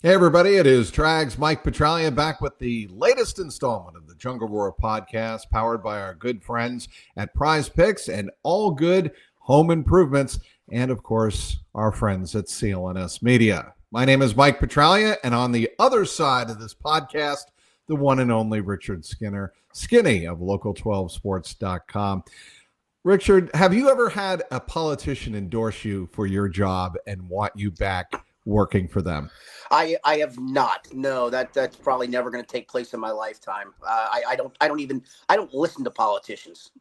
Hey everybody, it is Trags, Mike Petralia, back with the latest installment of the Jungle Roar podcast, powered by our good friends at Prize Picks and AllGood Home Improvements, and of course, our friends at CLNS Media. My name is Mike Petralia, and on the other side of this podcast, the one and only Richard Skinner, Skinny of Local12Sports.com. Richard, have you ever had a politician endorse you for your job and want you back working for them? I have not. No, that's probably never going to take place in my lifetime. I don't listen to politicians.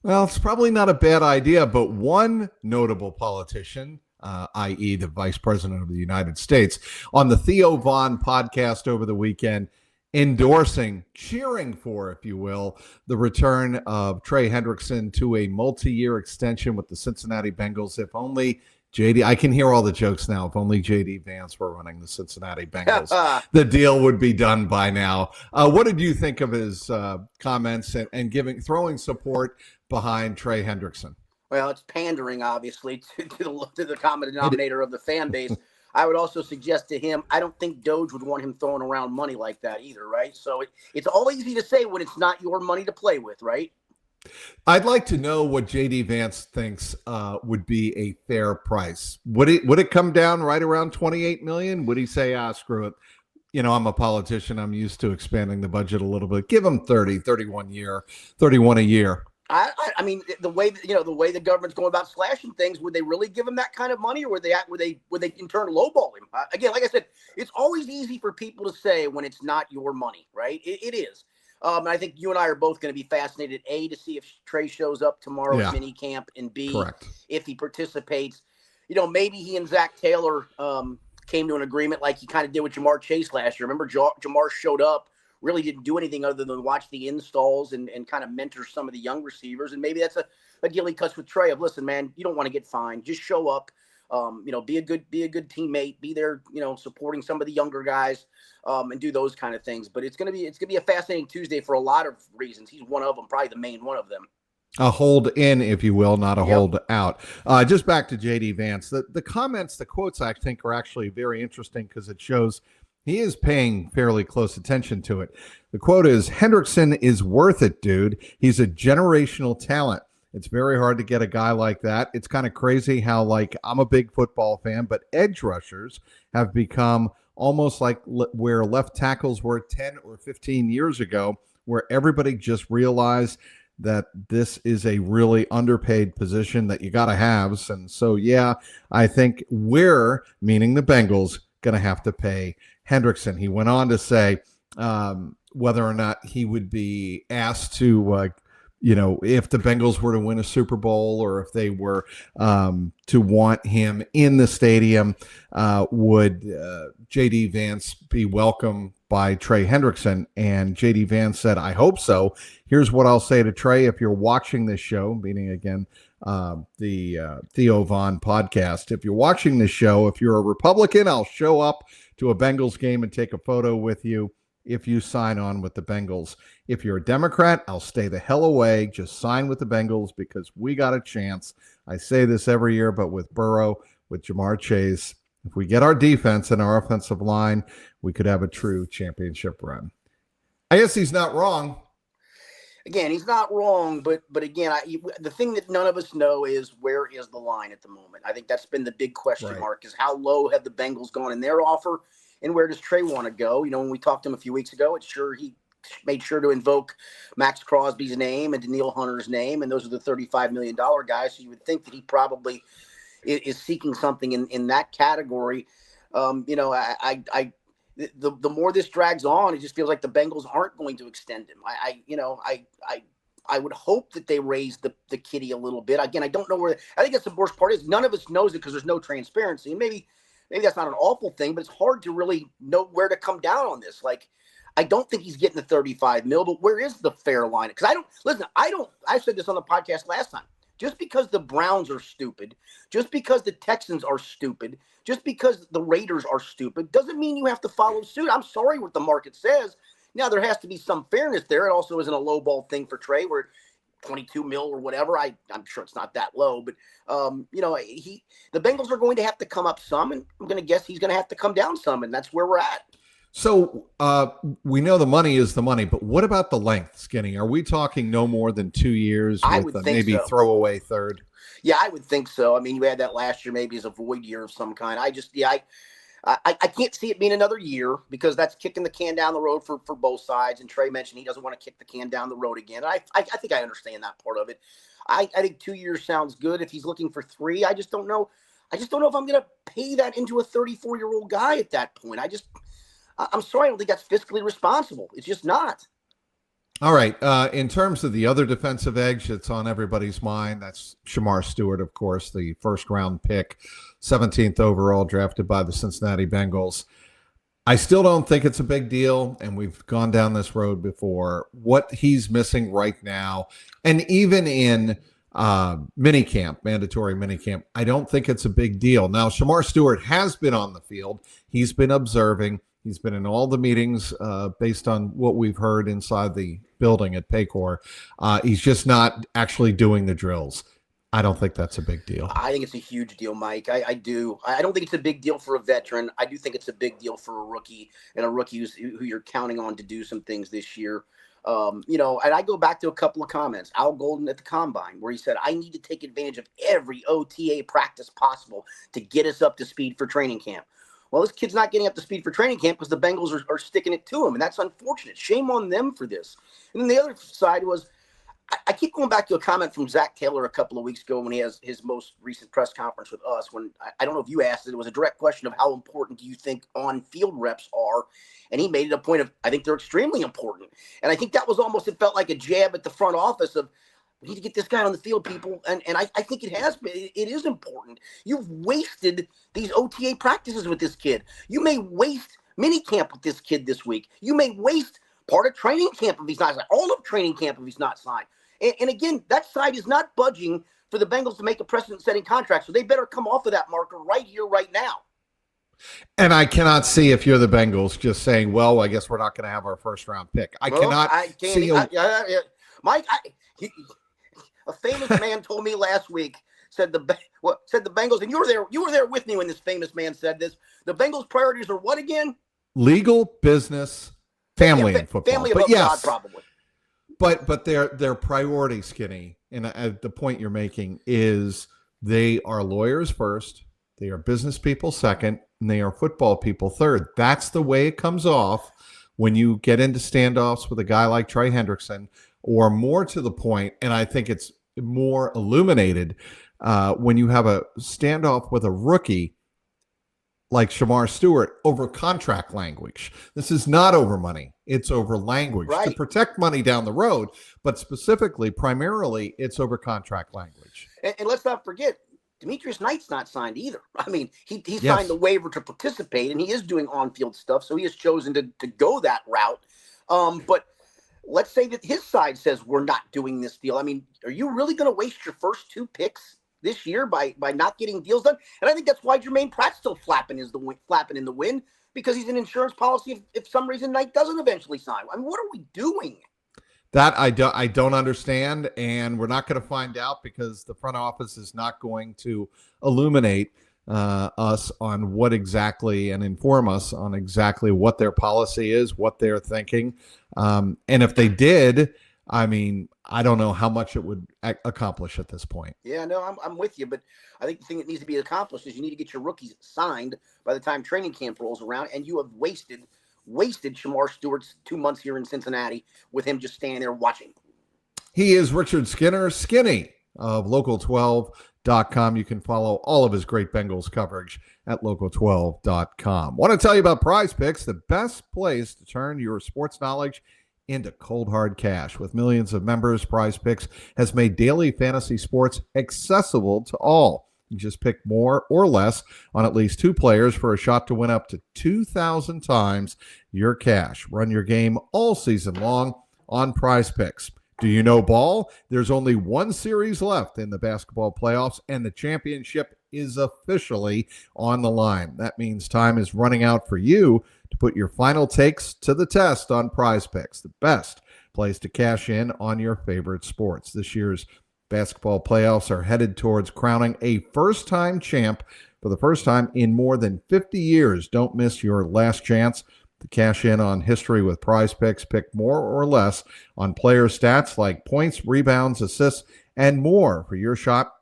Well, it's probably not a bad idea, but one notable politician, i.e. the Vice President of the United States, on the Theo Von podcast over the weekend, endorsing, cheering for, if you will, the return of Trey Hendrickson to a multi-year extension with the Cincinnati Bengals. If only JD, I can hear all the jokes now. If only JD Vance were running the Cincinnati Bengals, the deal would be done by now. What did you think of his comments and throwing support behind Trey Hendrickson? Well, it's pandering, obviously, to the common denominator of the fan base. I would also suggest to him, I don't think Doge would want him throwing around money like that either, right? So it's all easy to say when it's not your money to play with, right? I'd like to know what JD Vance thinks would be a fair price. Would it come down right around 28 million? Would he say, screw it? You know, I'm a politician. I'm used to expanding the budget a little bit. Give him 31 a year. I mean, the way the government's going about slashing things, would they really give him that kind of money, or would they in turn lowball him? Again, like I said, it's always easy for people to say when it's not your money, right? It is. And I think you and I are both going to be fascinated, A, to see if Trey shows up tomorrow at minicamp, and B, correct, if he participates. You know, maybe he and Zach Taylor came to an agreement like he kind of did with Shemar Chase last year. Remember, Shemar showed up, really didn't do anything other than watch the installs and kind of mentor some of the young receivers. And maybe that's a deal he cuts with Trey of, listen, man, you don't want to get fined. Just show up. Be a good teammate, be there, supporting some of the younger guys, and do those kind of things. But it's gonna be a fascinating Tuesday for a lot of reasons. He's one of them, probably the main one of them. A hold in, if you will, not a hold out. Just back to JD Vance. The comments, the quotes, I think are actually very interesting because it shows he is paying fairly close attention to it. The quote is, "Hendrickson is worth it, dude. He's a generational talent. It's very hard to get a guy like that. It's kind of crazy how, like, I'm a big football fan, but edge rushers have become almost like where left tackles were 10 or 15 years ago, where everybody just realized that this is a really underpaid position that you got to have. And so, yeah, I think we're, meaning the Bengals, going to have to pay Hendrickson." He went on to say whether or not he would be asked to if the Bengals were to win a Super Bowl, or if they were to want him in the stadium, would JD Vance be welcome by Trey Hendrickson? And JD Vance said, "I hope so. Here's what I'll say to Trey. If you're watching this show," meaning again the Theo Von podcast, "if you're watching this show, if you're a Republican, I'll show up to a Bengals game and take a photo with you if you sign on with the Bengals. If you're a Democrat, I'll stay the hell away. Just sign with the Bengals because we got a chance. I say this every year, but with Burrow, with Shemar Chase, if we get our defense and our offensive line, we could have a true championship run." I guess he's not wrong. Again, he's not wrong, but again, the thing that none of us know is, where is the line at the moment? I think that's been the big question mark, is how low have the Bengals gone in their offer, and where does Trey want to go? When we talked to him a few weeks ago, he made sure to invoke Max Crosby's name and Daniil Hunter's name, and those are the $35 million guys. So you would think that he probably is seeking something in that category. The more this drags on, it just feels like the Bengals aren't going to extend him. I would hope that they raise the kitty a little bit. Again, I don't know where. I think that's the worst part is none of us knows it because there's no transparency. And maybe that's not an awful thing, but it's hard to really know where to come down on this. Like, I don't think he's getting the 35 mil, but where is the fair line? Because I said this on the podcast last time. Just because the Browns are stupid, just because the Texans are stupid, just because the Raiders are stupid, doesn't mean you have to follow suit. I'm sorry what the market says. Now, there has to be some fairness there. It also isn't a lowball thing for Trey, where 22 mil or whatever. I'm sure it's not that low, but the Bengals are going to have to come up some, and I'm going to guess he's going to have to come down some, and that's where we're at. So we know the money is the money, but what about the length, Skinny? Are we talking no more than 2 years I with would think maybe so. throwaway third? Yeah, I would think so. I mean, you had that last year maybe as a void year of some kind. I can't see it being another year because that's kicking the can down the road for both sides. And Trey mentioned he doesn't want to kick the can down the road again. I think I understand that part of it. I think 2 years sounds good. If he's looking for 3, I just don't know. I just don't know if I'm going to pay that into a 34-year-old guy at that point. I'm sorry, I don't think that's fiscally responsible. It's just not. All right. In terms of the other defensive edge that's on everybody's mind, that's Shemar Stewart, of course, the first-round pick, 17th overall, drafted by the Cincinnati Bengals. I still don't think it's a big deal, and we've gone down this road before. What he's missing right now, and even in minicamp, mandatory minicamp, I don't think it's a big deal. Now, Shemar Stewart has been on the field. He's been observing. He's been in all the meetings based on what we've heard inside the building at Paycor. He's just not actually doing the drills. I don't think that's a big deal. I think it's a huge deal, Mike. I do. I don't think it's a big deal for a veteran. I do think it's a big deal for a rookie, and a rookie who you're counting on to do some things this year. And I go back to a couple of comments. Al Golden at the Combine, where he said, I need to take advantage of every OTA practice possible to get us up to speed for training camp. Well, this kid's not getting up to speed for training camp because the Bengals are sticking it to him, and that's unfortunate. Shame on them for this. And then the other side was, I keep going back to a comment from Zach Taylor a couple of weeks ago when he has his most recent press conference with us, when I don't know if you asked it, it was a direct question of how important do you think on-field reps are, and he made it a point of, I think they're extremely important. And I think that was almost, it felt like a jab at the front office of, we need to get this guy on the field, people. And I think it has been. It is important. You've wasted these OTA practices with this kid. You may waste minicamp with this kid this week. You may waste part of training camp if he's not signed, all of training camp if he's not signed. And again, that side is not budging for the Bengals to make a precedent-setting contract. So they better come off of that marker right here, right now. And I cannot see, if you're the Bengals, just saying, well, I guess we're not going to have our first-round pick. I cannot see. Mike, a famous man told me last week, said the Bengals, and you were there with me when this famous man said this. The Bengals' priorities are what again? Legal, business, family, and football. Family above God, probably. But their priority, Skinny, and the point you're making is they are lawyers first, they are business people second, and they are football people third. That's the way it comes off when you get into standoffs with a guy like Trey Hendrickson. Or more to the point, and I think it's more illuminated when you have a standoff with a rookie like Shemar Stewart over contract language. This is not over money. It's over language. Right. To protect money down the road, but specifically, primarily, it's over contract language. And let's not forget, Demetrius Knight's not signed either. I mean, he signed the waiver to participate, and he is doing on-field stuff, so he has chosen to go that route. But let's say that his side says we're not doing this deal. I mean, are you really going to waste your first 2 picks this year by not getting deals done? And I think that's why Jermaine Pratt's still flapping in the wind, because he's an insurance policy if some reason Knight doesn't eventually sign. I mean, what are we doing? That I don't understand, and we're not going to find out because the front office is not going to illuminate us on what exactly and inform us on exactly what their policy is, what they're thinking. And if they did, I mean, I don't know how much it would accomplish at this point. Yeah, no, I'm with you. But I think the thing that needs to be accomplished is you need to get your rookies signed by the time training camp rolls around. And you have wasted Shemar Stewart's 2 months here in Cincinnati with him just standing there watching. He is Richard Skinner, Skinny of Local12.com. You can follow all of his great Bengals coverage at Local12.com. Want to tell you about Prize Picks, the best place to turn your sports knowledge into cold hard cash. With millions of members, Prize Picks has made daily fantasy sports accessible to all. You just pick more or less on at least 2 players for a shot to win up to 2,000 times your cash. Run your game all season long on Prize Picks. Do you know ball? There's only 1 series left in the basketball playoffs, and the championship is officially on the line. That means time is running out for you to put your final takes to the test on Prize Picks, the best place to cash in on your favorite sports. This year's basketball playoffs are headed towards crowning a first-time champ for the first time in more than 50 years. Don't miss your last chance to cash in on history with Prize Picks. Pick more or less on player stats like points, rebounds, assists, and more for your shot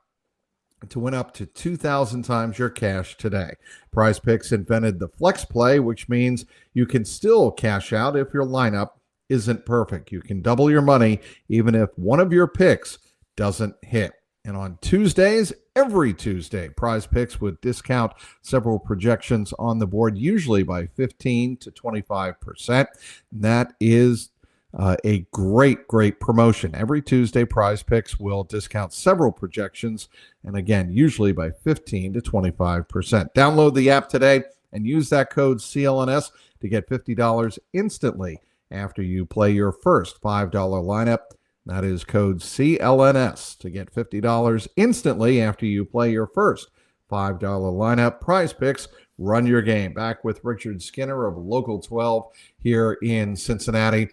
to win up to 2,000 times your cash today. Prize Picks invented the flex play, which means you can still cash out if your lineup isn't perfect. You can double your money even if one of your picks doesn't hit. And on Tuesdays, every Tuesday, Prize Picks would discount several projections on the board, usually by 15 to 25%. That is a great promotion. Every Tuesday, Prize Picks will discount several projections, and again, usually by 15 to 25%. Download the app today and use that code CLNS to get $50 instantly after you play your first $5 lineup. That is code CLNS to get $50 instantly after you play your first $5 lineup. Prize Picks, run your game. Back with Richard Skinner of Local 12 here in Cincinnati.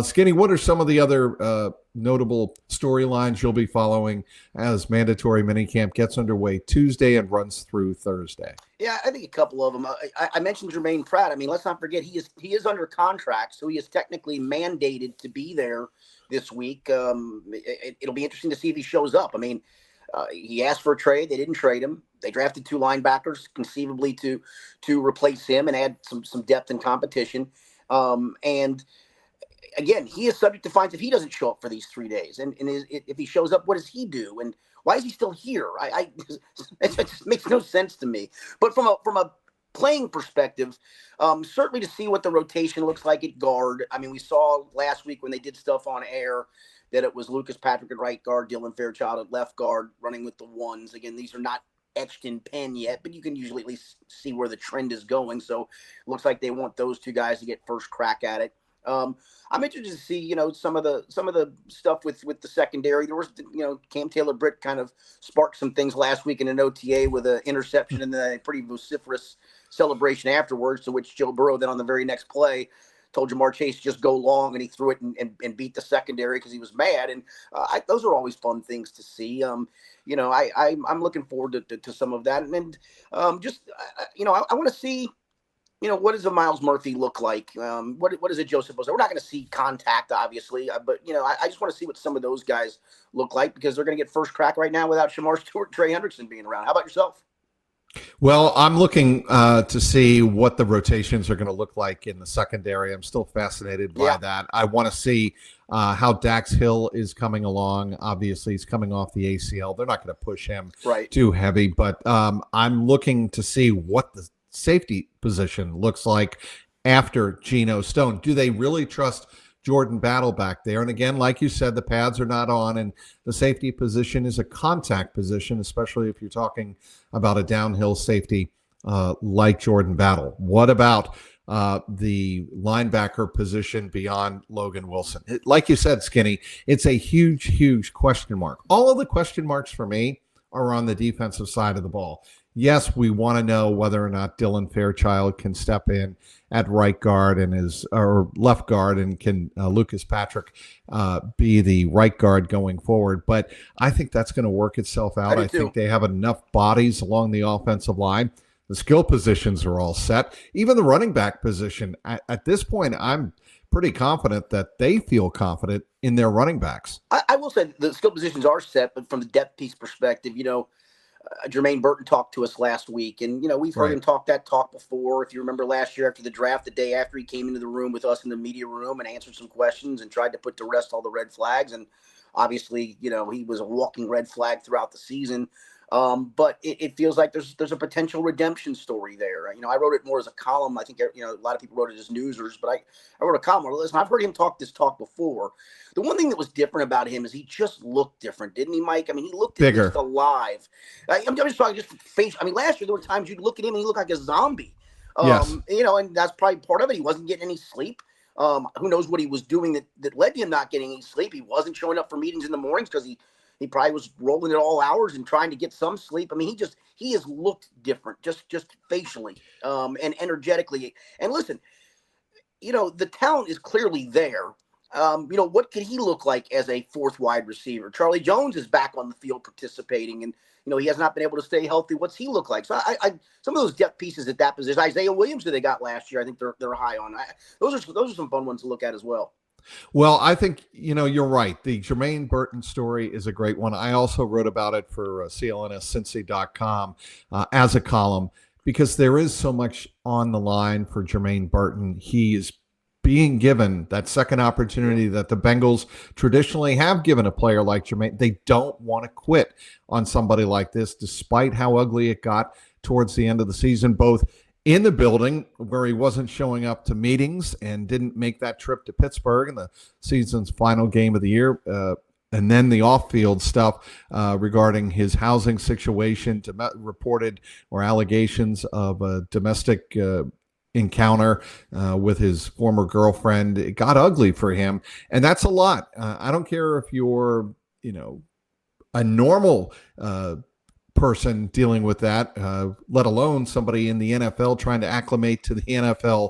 Skinny, what are some of the other notable storylines you'll be following as mandatory minicamp gets underway Tuesday and runs through Thursday? Yeah, I think a couple of them. I mentioned Jermaine Pratt. I mean, let's not forget he is under contract, so he is technically mandated to be there this week. It'll be interesting to see if he shows up. I mean, he asked for a trade. They didn't trade him. They drafted 2 linebackers conceivably to replace him and add some depth and competition. And again, he is subject to fines if he doesn't show up for these 3 days. And if he shows up, what does he do? And why is he still here? It just makes no sense to me. But from a playing perspective, certainly to see what the rotation looks like at guard. I mean, we saw last week when they did stuff on air that it was Lucas Patrick at right guard, Dylan Fairchild at left guard, running with the ones. Again, these are not etched in pen yet, but you can usually at least see where the trend is going. So it looks like they want those 2 guys to get first crack at it. I'm interested to see, some of the stuff with the secondary. There was, Cam Taylor-Britt kind of sparked some things last week in an OTA with an interception and then a pretty vociferous celebration afterwards, to which Joe Burrow then on the very next play told Jamar Chase just go long, and he threw it and beat the secondary because he was mad. And those are always fun things to see. I'm looking forward to some of that. And I want to see, what does a Miles Murphy look like? What is a Joseph Bosa? We're not going to see contact, obviously, but, I just want to see what some of those guys look like, because they're going to get first crack right now without Shemar Stewart, Trey Hendrickson being around. How about yourself? Well, I'm looking to see what the rotations are going to look like in the secondary. I'm still fascinated by that. I want to see how Dax Hill is coming along. Obviously, he's coming off the ACL. They're not going to push him too heavy, but I'm looking to see what the safety position looks like after Geno Stone. Do they really trust Jordan Battle back there? And again, like you said, the pads are not on, and the safety position is a contact position, especially if you're talking about a downhill safety like Jordan Battle. What about the linebacker position beyond Logan Wilson? Like you said, Skinny, it's a huge question mark. All of the question marks for me are on the defensive side of the ball. Yes, we want to know whether or not Dylan Fairchild can step in at right guard or left guard, and can Lucas Patrick be the right guard going forward. But I think that's going to work itself out. I think they have enough bodies along the offensive line. The skill positions are all set. Even the running back position, at this point, I'm pretty confident that they feel confident in their running backs. I will say the skill positions are set, but from the depth piece perspective, Jermaine Burton talked to us last week, and we've heard him talk before. If you remember last year after the draft, the day after, he came into the room with us in the media room and answered some questions and tried to put to rest all the red flags. And obviously, he was a walking red flag throughout the season. But it feels like there's a potential redemption story there. I wrote it more as a column. I think a lot of people wrote it as newsers, but I wrote a column where, listen, I've heard him talk before. The one thing that was different about him is he just looked different, didn't he, Mike? I mean, he looked bigger, just alive. I'm just talking just face. I mean, last year there were times you'd look at him and he looked like a zombie. Yes. And that's probably part of it. He wasn't getting any sleep. Who knows what he was doing that led to him not getting any sleep? He wasn't showing up for meetings in the mornings because he probably was rolling at all hours and trying to get some sleep. I mean, he has looked different, just facially, and energetically. And listen, the talent is clearly there. What could he look like as a fourth wide receiver? Charlie Jones is back on the field participating, and he has not been able to stay healthy. What's he look like? So I some of those depth pieces at that position, Isaiah Williams, who they got last year, I think they're high on. Those are some fun ones to look at as well. Well, I think, you're right. The Jermaine Burton story is a great one. I also wrote about it for CLNSCincy.com as a column because there is so much on the line for Jermaine Burton. He is being given that second opportunity that the Bengals traditionally have given a player like Jermaine. They don't want to quit on somebody like this, despite how ugly it got towards the end of the season, both in the building where he wasn't showing up to meetings and didn't make that trip to Pittsburgh in the season's final game of the year. And then the off-field stuff regarding his housing situation, reported or allegations of a domestic encounter with his former girlfriend. It got ugly for him, and that's a lot. I don't care if you're, a normal person dealing with that, let alone somebody in the NFL trying to acclimate to the NFL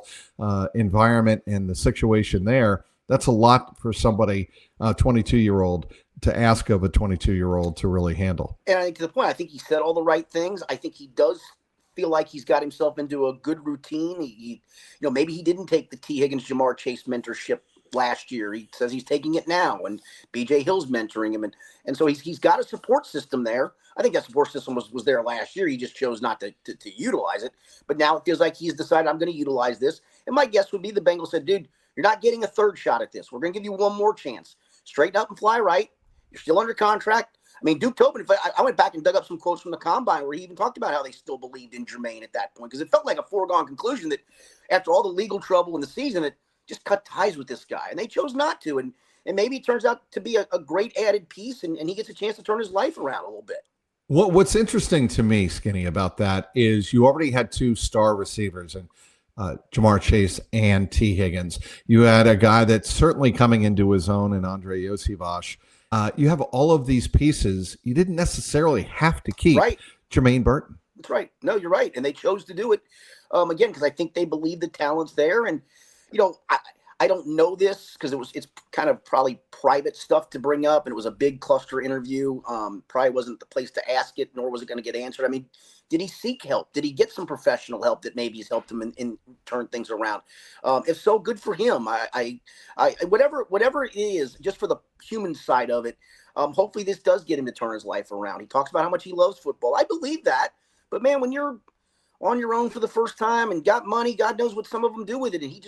environment and the situation there. That's a lot for somebody, 22-year-old, to ask of a 22-year-old to really handle. And I think to the point, I think he said all the right things. I think he does feel like he's got himself into a good routine. He maybe he didn't take the T. Higgins, Jamar Chase mentorship last year. He says he's taking it now, and BJ Hill's mentoring him, and so he's got a support system there. I think that support system was there last year. He just chose not to utilize it. But now it feels like he's decided, I'm going to utilize this. And my guess would be the Bengals said, dude, you're not getting a third shot at this. We're going to give you one more chance. Straighten up and fly right. You're still under contract. I mean, Duke Tobin, I went back and dug up some quotes from the Combine where he even talked about how they still believed in Jermaine at that point, because it felt like a foregone conclusion that after all the legal trouble in the season, it just cut ties with this guy. And they chose not to. And maybe it turns out to be a great added piece, and he gets a chance to turn his life around a little bit. What's interesting to me, Skinny, about that is you already had two star receivers, and Jamar Chase and T. Higgins. You had a guy that's certainly coming into his own in Andre Iosivas. You have all of these pieces. You didn't necessarily have to keep Jermaine Burton. That's right. No, you're right. And they chose to do it, again, because I think they believe the talent's there. And, I don't know this because it's kind of probably private stuff to bring up, and it was a big cluster interview. Probably wasn't the place to ask it, nor was it going to get answered. I mean, did he seek help? Did he get some professional help that maybe has helped him in turn things around? If so, good for him. I whatever it is, just for the human side of it, hopefully this does get him to turn his life around. He talks about how much he loves football. I believe that, but man, when you're on your own for the first time and got money, God knows what some of them do with it. And he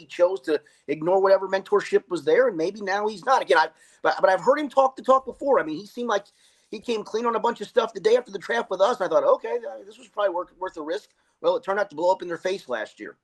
chose to ignore whatever mentorship was there. And maybe now he's not. Again, but I've heard him talk the talk before. I mean, he seemed like he came clean on a bunch of stuff the day after the draft with us. And I thought, okay, this was probably worth a risk. Well, it turned out to blow up in their face last year.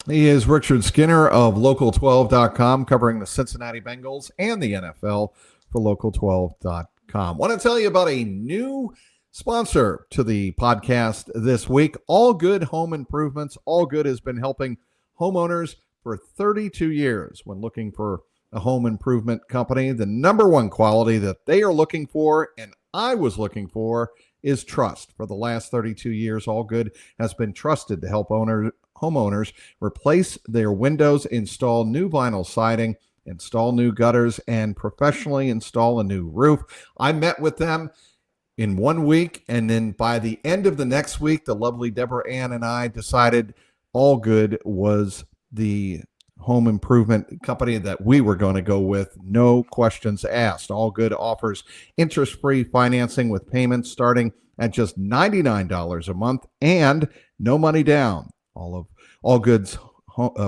He is Richard Skinner of Local12.com, covering the Cincinnati Bengals and the NFL for Local12.com. Want to tell you about a new sponsor to the podcast this week, AllGood Home Improvements. AllGood has been helping homeowners for 32 years when looking for a home improvement company. The number one quality that they are looking for, and I was looking for, is trust. For the last 32 years, AllGood has been trusted to help homeowners replace their windows, install new vinyl siding, install new gutters, and professionally install a new roof. I met with them in 1 week, and then by the end of the next week, the lovely Deborah Ann and I decided AllGood was the home improvement company that we were going to go with. No questions asked. AllGood offers interest-free financing with payments starting at just $99 a month and no money down. All of AllGood's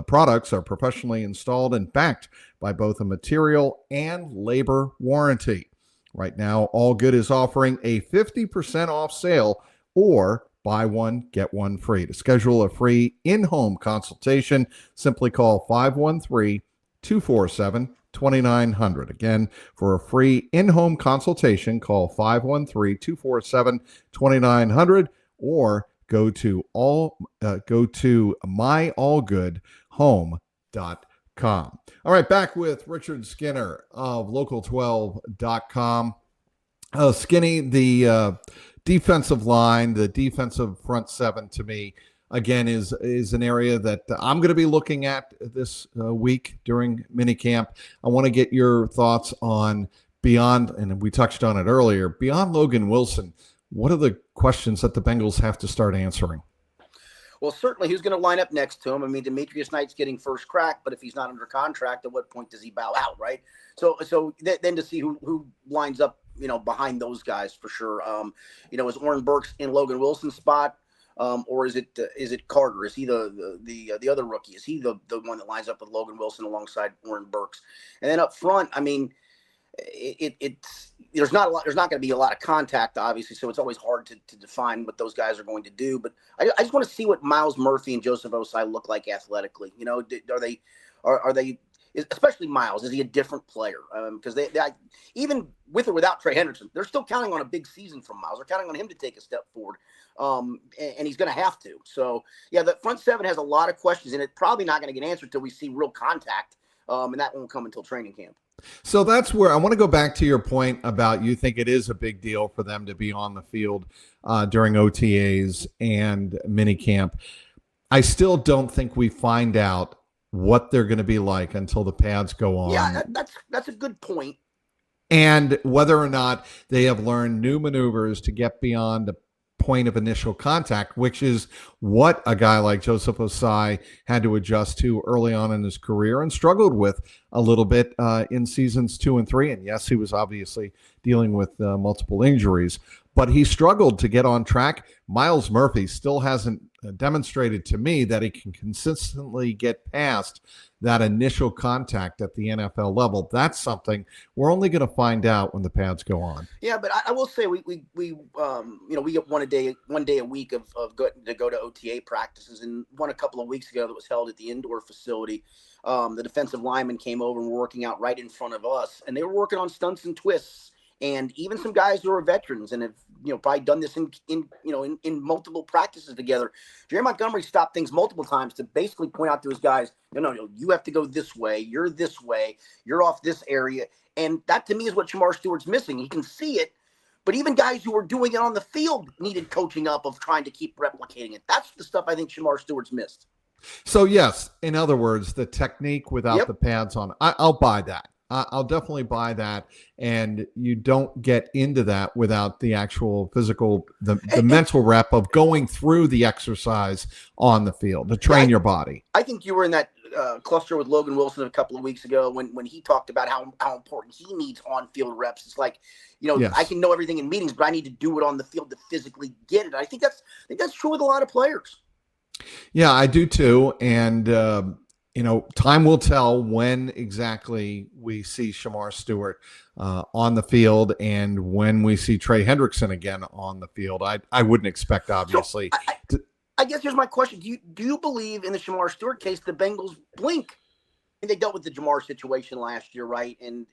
products are professionally installed and backed by both a material and labor warranty. Right now, AllGood is offering a 50% off sale or buy one, get one free. To schedule a free in-home consultation, simply call 513-247-2900. Again, for a free in-home consultation, call 513-247-2900 or go to myallgoodhome.com. All right, back with Richard Skinner of Local12.com. Skinny, the defensive line, the defensive front seven, to me, again, is an area that I'm going to be looking at this week during minicamp. I want to get your thoughts on beyond, and we touched on it earlier, beyond Logan Wilson. What are the questions that the Bengals have to start answering? Well, certainly who's going to line up next to him? I mean, Demetrius Knight's getting first crack, but if he's not under contract, at what point does he bow out, right? So then to see who lines up, behind those guys for sure. Is Oren Burks in Logan Wilson's spot, or is it Carter? Is he the other rookie? Is he the one that lines up with Logan Wilson alongside Oren Burks? And then up front, I mean, there's not going to be a lot of contact, obviously, so it's always hard to define what those guys are going to do. But I just want to see what Miles Murphy and Joseph Osai look like athletically. Are they especially Miles? Is he a different player? Because they even with or without Trey Hendrickson, they're still counting on a big season from Miles. They're counting on him to take a step forward, and he's going to have to. So yeah, the front seven has a lot of questions, and it's probably not going to get answered until we see real contact, and that won't come until training camp. So that's where I want to go back to your point about you think it is a big deal for them to be on the field during OTAs and minicamp. I still don't think we find out what they're going to be like until the pads go on. Yeah, that's a good point. And whether or not they have learned new maneuvers to get beyond the point of initial contact, which is what a guy like Joseph Osai had to adjust to early on in his career and struggled with a little bit in seasons 2 and 3. And yes, he was obviously dealing with multiple injuries, but he struggled to get on track. Miles Murphy still hasn't demonstrated to me that he can consistently get past that initial contact at the NFL level. That's something we're only going to find out when the pads go on. Yeah, but I will say we get one day a week of go to OTA practices, and one a couple of weeks ago that was held at the indoor facility. The defensive linemen came over and were working out right in front of us, and they were working on stunts and twists. And even some guys who are veterans and have probably done this in multiple practices together. Jerry Montgomery stopped things multiple times to basically point out to his guys, no, you have to go this way. You're this way. You're off this area. And that to me is what Shemar Stewart's missing. He can see it, but even guys who were doing it on the field needed coaching up of trying to keep replicating it. That's the stuff I think Shemar Stewart's missed. So yes, in other words, the technique without the pads on, I'll buy that. I'll definitely buy that. And you don't get into that without the actual physical, the mental rep of going through the exercise on the field to train your body. I think you were in that cluster with Logan Wilson a couple of weeks ago when he talked about how important he needs on-field reps. It's like, I can know everything in meetings, but I need to do it on the field to physically get it. I think that's true with a lot of players. Yeah, I do too. And, time will tell when exactly we see Shemar Stewart on the field and when we see Trey Hendrickson again on the field. I wouldn't expect, obviously. So I guess here's my question. Do you believe in the Shemar Stewart case, the Bengals blink? And they dealt with the Jamar situation last year, right? And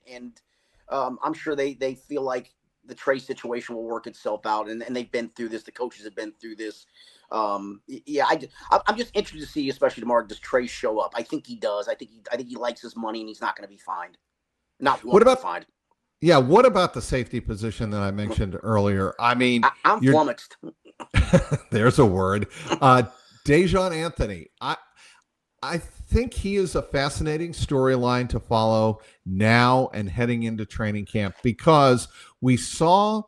I'm sure they feel like the Trey situation will work itself out, and they've been through this. The coaches have been through this. I'm just interested to see, especially tomorrow, does Trey show up? I think he does. I think he likes his money, and he's not going to be fined. What about fined? Yeah, what about the safety position that I mentioned earlier? I mean, I'm flummoxed. There's a word. Dejon Anthony. I think he is a fascinating storyline to follow now and heading into training camp, because we saw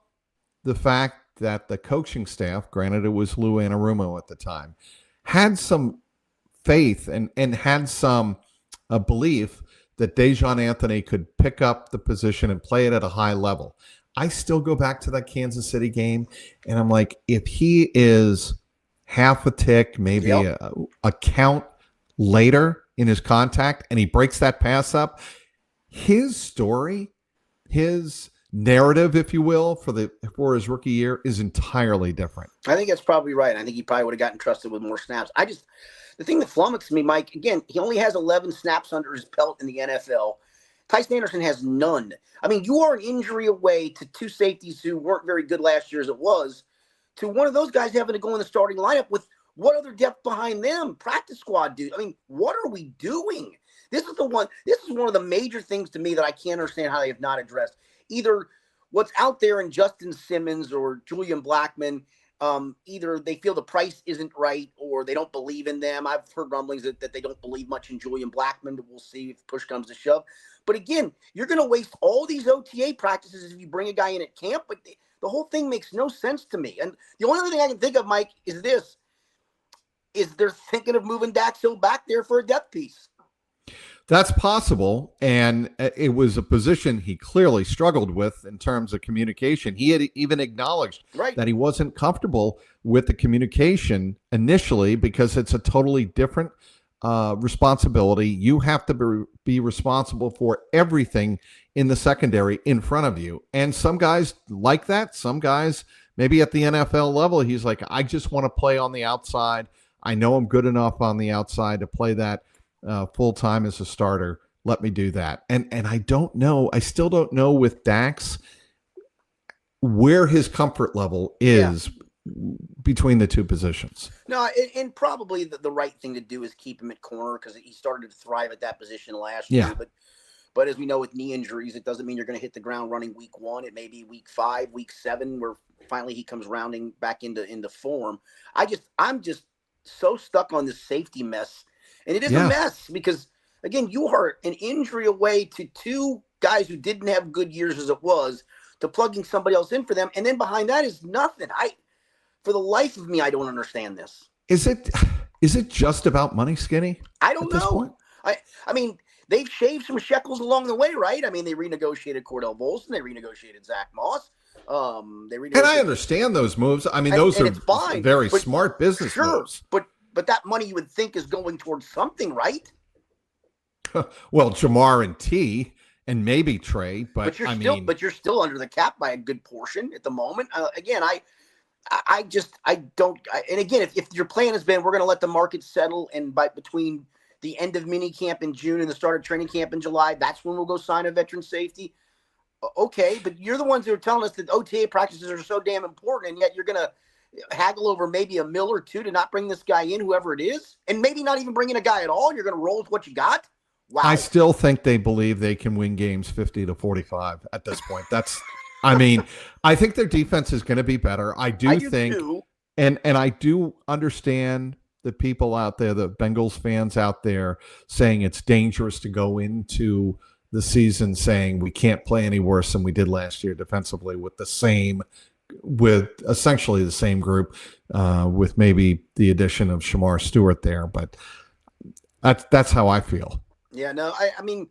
the fact that the coaching staff, granted it was Lou Anarumo at the time, had some faith and had some belief that Dejon Anthony could pick up the position and play it at a high level. I still go back to that Kansas City game, and I'm like, if he is half a tick, maybe a count later in his contact, and he breaks that pass up, his story, his narrative, if you will, for his rookie year is entirely different. I think that's probably right. I think he probably would have gotten trusted with more snaps. The thing that flummoxed me, Mike, again, he only has 11 snaps under his belt in the NFL. Tyson Anderson has none. I mean, you are an injury away to two safeties who weren't very good last year as it was, to one of those guys having to go in the starting lineup with what other depth behind them? Practice squad dude. I mean, what are we doing? This is one of the major things to me that I can't understand how they have not addressed. Either what's out there in Justin Simmons or Julian Blackmon, either they feel the price isn't right or they don't believe in them. I've heard rumblings that they don't believe much in Julian Blackmon, but we'll see if push comes to shove. But again, you're going to waste all these OTA practices if you bring a guy in at camp. But the whole thing makes no sense to me. And the only other thing I can think of, Mike, is this. Is they're thinking of moving Dax Hill back there for a depth piece. That's possible, and it was a position he clearly struggled with in terms of communication. He had even acknowledged that he wasn't comfortable with the communication initially because it's a totally different responsibility. You have to be responsible for everything in the secondary in front of you, and some guys like that. Some guys, maybe at the NFL level, he's like, I just want to play on the outside. I know I'm good enough on the outside to play that full-time as a starter. Let me do that. And I don't know. I still don't know with Dax where his comfort level is between the two positions. No, and probably the right thing to do is keep him at corner because he started to thrive at that position last year. But as we know with knee injuries, it doesn't mean you're going to hit the ground running week 1. It may be week 5, week 7, where finally he comes rounding back into form. I'm just so stuck on this safety mess. And it is a mess because, again, you are an injury away to 2 guys who didn't have good years as it was to plugging somebody else in for them. And then behind that is nothing. For the life of me, I don't understand this. Is it just about money, Skinny? I don't know. I mean, they've shaved some shekels along the way, right? I mean, they renegotiated Cordell Volson. They renegotiated Zach Moss. And I understand those moves. I mean, those are very smart business moves. But that money you would think is going towards something, right? Well, Jamar and T and maybe Trey, but you're still under the cap by a good portion at the moment. Again, I don't. And again, if your plan has been we're going to let the market settle, and between the end of minicamp in June and the start of training camp in July, that's when we'll go sign a veteran safety. Okay, but you're the ones who are telling us that OTA practices are so damn important, and yet you're going to haggle over maybe $1 million or $2 million to not bring this guy in, whoever it is, and maybe not even bring in a guy at all. You're going to roll with what you got. Wow. I still think they believe they can win games 50-45 at this point. I think their defense is going to be better. I do think, too. And I do understand the people out there, the Bengals fans out there saying it's dangerous to go into the season saying we can't play any worse than we did last year defensively with essentially the same group, with maybe the addition of Shemar Stewart there. But that's how I feel. Yeah, no, I mean,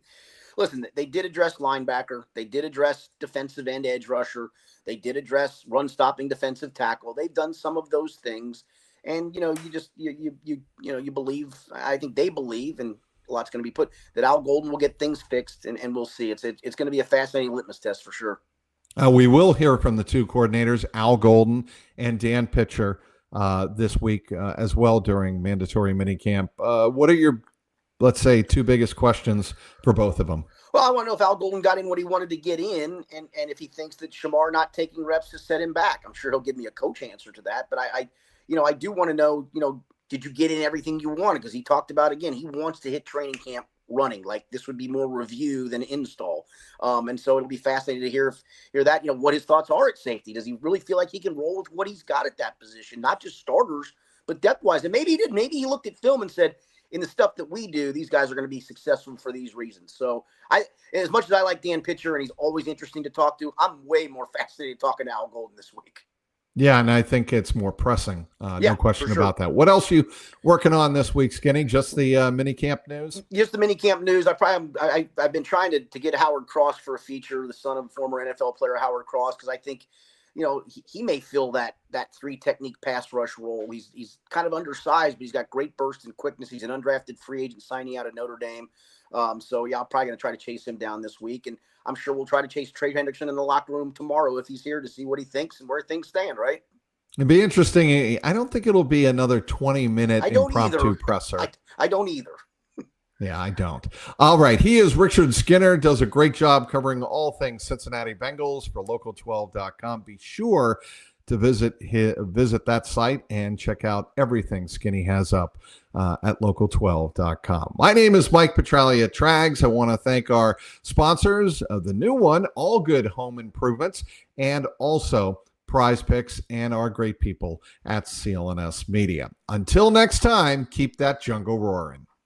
listen, they did address linebacker. They did address defensive end edge rusher. They did address run stopping defensive tackle. They've done some of those things. And, you believe, I think they believe, and a lot's going to be put, that Al Golden will get things fixed, and we'll see. It's going to be a fascinating litmus test for sure. We will hear from the 2 coordinators, Al Golden and Dan Pitcher, this week as well during mandatory minicamp. What are your, let's say, 2 biggest questions for both of them? Well, I want to know if Al Golden got in what he wanted to get in, and if he thinks that Shemar not taking reps has set him back. I'm sure he'll give me a coach answer to that. But I do want to know, did you get in everything you wanted? Because he talked about, again, he wants to hit training camp running. Like, this would be more review than install. And so it'll be fascinating to hear that, what his thoughts are at safety. Does he really feel like he can roll with what he's got at that position? Not just starters, but depth-wise. And maybe he did. Maybe he looked at film and said, in the stuff that we do, these guys are going to be successful for these reasons. So as much as I like Dan Pitcher and he's always interesting to talk to, I'm way more fascinated talking to Al Golden this week. Yeah, and I think it's more pressing. No question about that. What else you working on this week, Skinny? Just the minicamp news? Just the minicamp news. I've been trying to get Howard Cross for a feature, the son of former NFL player Howard Cross, because I think, he may fill that 3 technique pass rush role. He's kind of undersized, but he's got great burst and quickness. He's an undrafted free agent signing out of Notre Dame. So yeah, I'm probably going to try to chase him down this week, and I'm sure we'll try to chase Trey Hendrickson in the locker room tomorrow if he's here to see what he thinks and where things stand, right? It'd be interesting. I don't think it'll be another 20-minute impromptu presser. I don't either. Yeah, I don't. All right. He is Richard Skinner, does a great job covering all things Cincinnati Bengals for local12.com. Be sure to visit that site and check out everything Skinny has up at local12.com. My name is Mike Petralia at Trags. I want to thank our sponsors of the new one, AllGood Home Improvements, and also Prize Picks, and our great people at CLNS Media. Until next time, keep that jungle roaring.